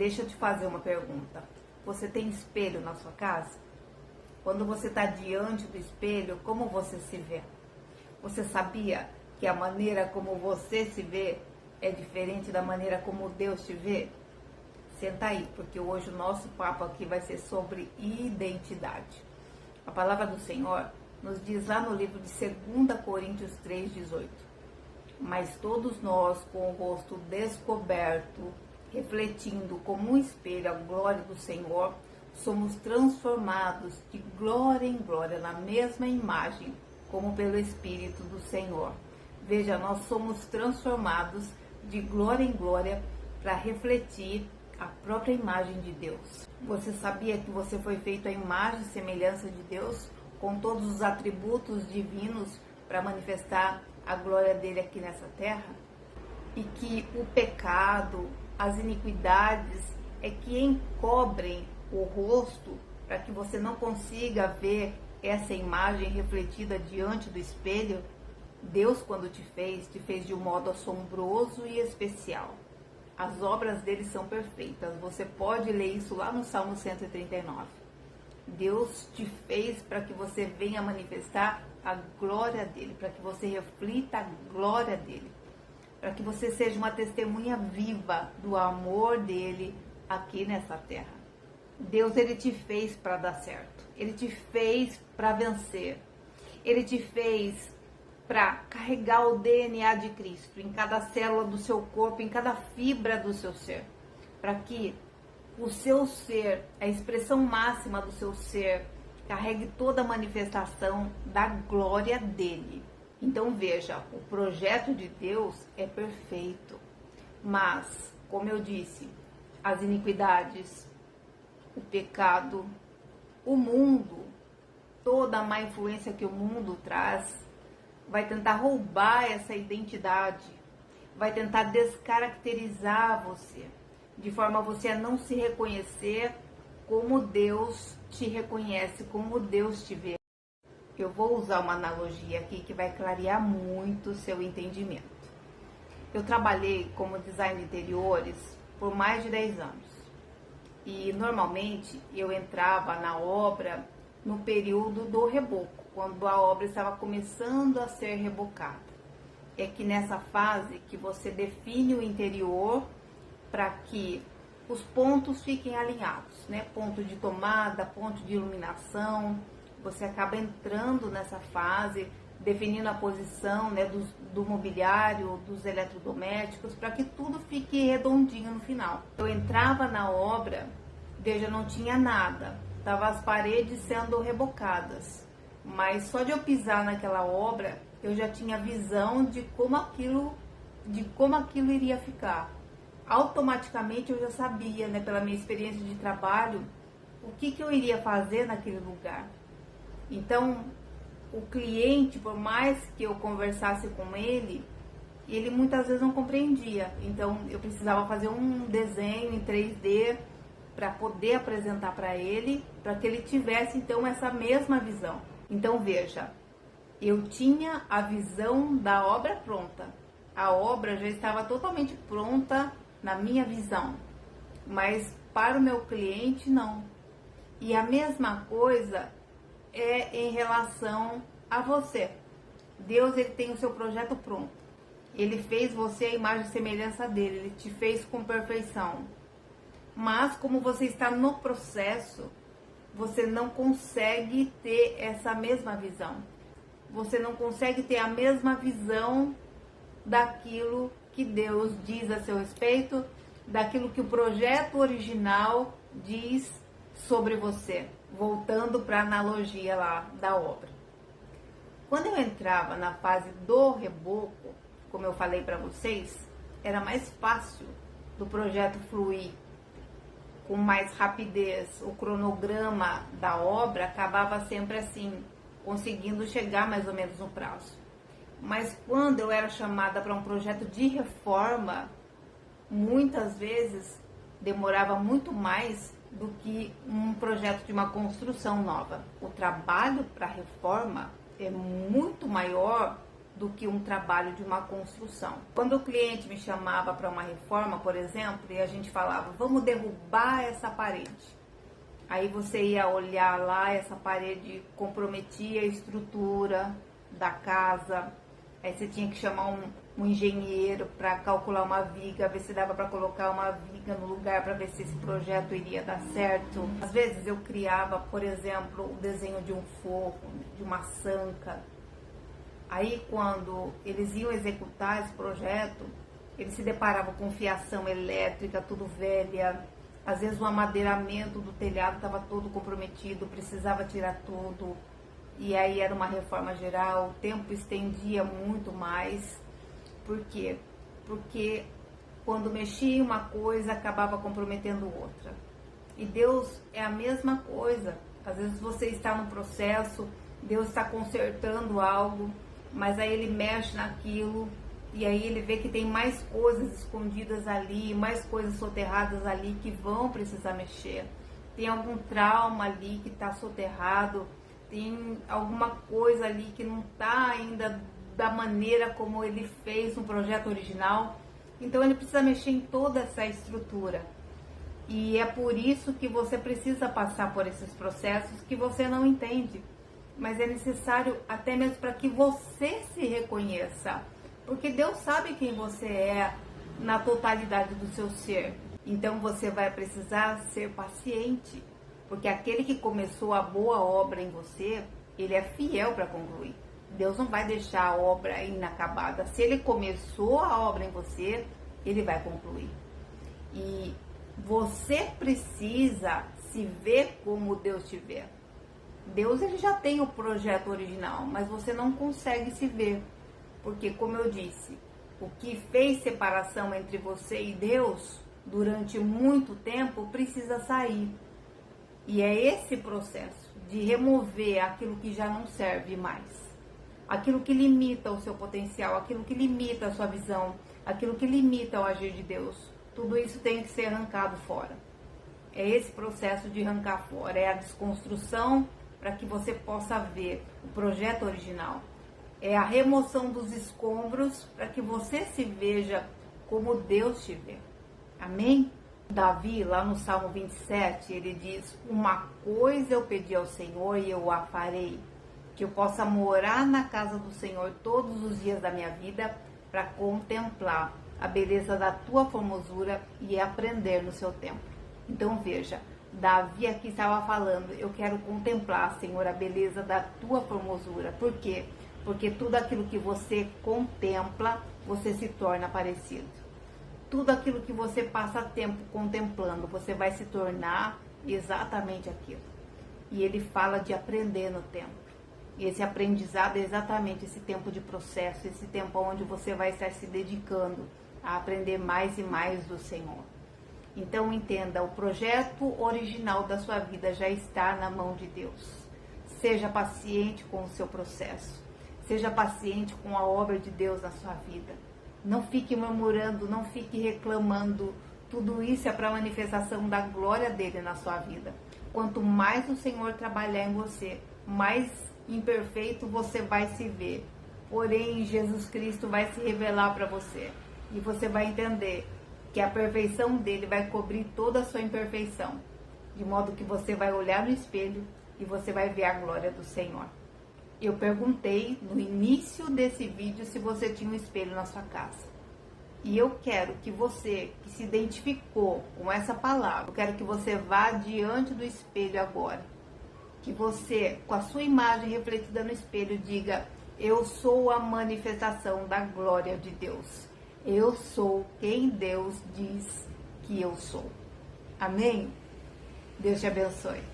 Deixa eu te fazer uma pergunta. Você tem espelho na sua casa? Quando você está diante do espelho, como você se vê? Você sabia que a maneira como você se vê é diferente da maneira como Deus te vê? Senta aí, porque hoje o nosso papo aqui vai ser sobre identidade. A palavra do Senhor nos diz lá no livro de 2 Coríntios 3,18. Mas todos nós, com o rosto descoberto, refletindo como um espelho a glória do Senhor, somos transformados de glória em glória na mesma imagem, como pelo Espírito do Senhor. Veja, nós somos transformados de glória em glória para refletir a própria imagem de Deus. Você sabia que você foi feito à imagem e semelhança de Deus, com todos os atributos divinos para manifestar a glória dele aqui nessa terra? E que o pecado, as iniquidades é que encobrem o rosto para que você não consiga ver essa imagem refletida diante do espelho? Deus, quando te fez de um modo assombroso e especial. As obras dele são perfeitas. Você pode ler isso lá no Salmo 139. Deus te fez para que você venha manifestar a glória dele, para que você reflita a glória dele, para que você seja uma testemunha viva do amor dele aqui nessa terra. Deus, ele te fez para dar certo. Ele te fez para vencer. Ele te fez para carregar o DNA de Cristo em cada célula do seu corpo, em cada fibra do seu ser, para que o seu ser, a expressão máxima do seu ser, carregue toda a manifestação da glória dele. Então veja, o projeto de Deus é perfeito, mas, como eu disse, as iniquidades, o pecado, o mundo, toda a má influência que o mundo traz, vai tentar roubar essa identidade, vai tentar descaracterizar você, de forma a você a não se reconhecer como Deus te reconhece, como Deus te vê. Eu vou usar uma analogia aqui que vai clarear muito o seu entendimento. Eu trabalhei como design de interiores por mais de 10 anos. E normalmente eu entrava na obra no período do reboco, quando a obra estava começando a ser rebocada. É que nessa fase que você define o interior para que os pontos fiquem alinhados, né? Ponto de tomada, ponto de iluminação. Você acaba entrando nessa fase, definindo a posição, né, do mobiliário, dos eletrodomésticos, para que tudo fique redondinho no final. Eu entrava na obra, veja, não tinha nada, estavam as paredes sendo rebocadas, mas só de eu pisar naquela obra, eu já tinha visão de como aquilo iria ficar. Automaticamente eu já sabia, né, pela minha experiência de trabalho, o que eu iria fazer naquele lugar. Então, o cliente, por mais que eu conversasse com ele muitas vezes não compreendia. Então, eu precisava fazer um desenho em 3D para poder apresentar para ele, para que ele tivesse, então, essa mesma visão. Então, veja, eu tinha a visão da obra pronta. A obra já estava totalmente pronta na minha visão, mas para o meu cliente, não. E a mesma coisa é em relação a você. Deus, ele tem o seu projeto pronto. Ele fez você a imagem e semelhança dele. Ele te fez com perfeição. Mas como você está no processo, você não consegue ter essa mesma visão. Você não consegue ter a mesma visão daquilo que Deus diz a seu respeito, daquilo que o projeto original diz sobre você. Voltando para a analogia lá da obra. Quando eu entrava na fase do reboco, como eu falei para vocês, era mais fácil do projeto fluir com mais rapidez. O cronograma da obra acabava sempre assim, conseguindo chegar mais ou menos no prazo. Mas quando eu era chamada para um projeto de reforma, muitas vezes demorava muito mais do que um projeto de uma construção nova. O trabalho para reforma é muito maior do que um trabalho de uma construção. Quando o cliente me chamava para uma reforma, por exemplo, e a gente falava, vamos derrubar essa parede. Aí você ia olhar lá, essa parede comprometia a estrutura da casa. Aí você tinha que chamar um engenheiro para calcular uma viga, ver se dava para colocar uma viga no lugar para ver se esse projeto iria dar certo. Às vezes eu criava, por exemplo, o desenho de um forro, de uma sanca. Aí quando eles iam executar esse projeto, eles se deparavam com fiação elétrica, tudo velha. Às vezes o amadeiramento do telhado estava todo comprometido, precisava tirar tudo. E aí era uma reforma geral, o tempo estendia muito mais. Por quê? Porque quando mexia em uma coisa, acabava comprometendo outra. E Deus é a mesma coisa. Às vezes você está no processo, Deus está consertando algo, mas aí ele mexe naquilo, e aí ele vê que tem mais coisas escondidas ali, mais coisas soterradas ali que vão precisar mexer. Tem algum trauma ali que está soterrado, tem alguma coisa ali que não está ainda da maneira como ele fez no projeto original. Então ele precisa mexer em toda essa estrutura. E é por isso que você precisa passar por esses processos que você não entende. Mas é necessário até mesmo para que você se reconheça. Porque Deus sabe quem você é na totalidade do seu ser. Então você vai precisar ser paciente. Porque aquele que começou a boa obra em você, ele é fiel para concluir. Deus não vai deixar a obra inacabada. Se ele começou a obra em você, ele vai concluir. E você precisa se ver como Deus te vê. Deus ele já tem o projeto original, mas você não consegue se ver. Porque, como eu disse, o que fez separação entre você e Deus durante muito tempo precisa sair. E é esse processo de remover aquilo que já não serve mais. Aquilo que limita o seu potencial, aquilo que limita a sua visão, aquilo que limita o agir de Deus. Tudo isso tem que ser arrancado fora. É esse processo de arrancar fora, é a desconstrução para que você possa ver o projeto original. É a remoção dos escombros para que você se veja como Deus te vê. Amém? Davi, lá no Salmo 27, ele diz, uma coisa eu pedi ao Senhor e eu a farei, que eu possa morar na casa do Senhor todos os dias da minha vida para contemplar a beleza da tua formosura e aprender no seu templo. Então veja, Davi aqui estava falando, eu quero contemplar, Senhor, a beleza da tua formosura. Por quê? Porque tudo aquilo que você contempla, você se torna parecido. Tudo aquilo que você passa tempo contemplando, você vai se tornar exatamente aquilo. E ele fala de aprender no tempo. E esse aprendizado é exatamente esse tempo de processo, esse tempo onde você vai estar se dedicando a aprender mais e mais do Senhor. Então entenda, o projeto original da sua vida já está na mão de Deus. Seja paciente com o seu processo. Seja paciente com a obra de Deus na sua vida. Não fique murmurando, não fique reclamando. Tudo isso é para a manifestação da glória dele na sua vida. Quanto mais o Senhor trabalhar em você, mais imperfeito você vai se ver. Porém, Jesus Cristo vai se revelar para você. E você vai entender que a perfeição dele vai cobrir toda a sua imperfeição. De modo que você vai olhar no espelho e você vai ver a glória do Senhor. Eu perguntei no início desse vídeo se você tinha um espelho na sua casa. E eu quero que você, que se identificou com essa palavra, eu quero que você vá diante do espelho agora. Que você, com a sua imagem refletida no espelho, diga, eu sou a manifestação da glória de Deus. Eu sou quem Deus diz que eu sou. Amém? Deus te abençoe.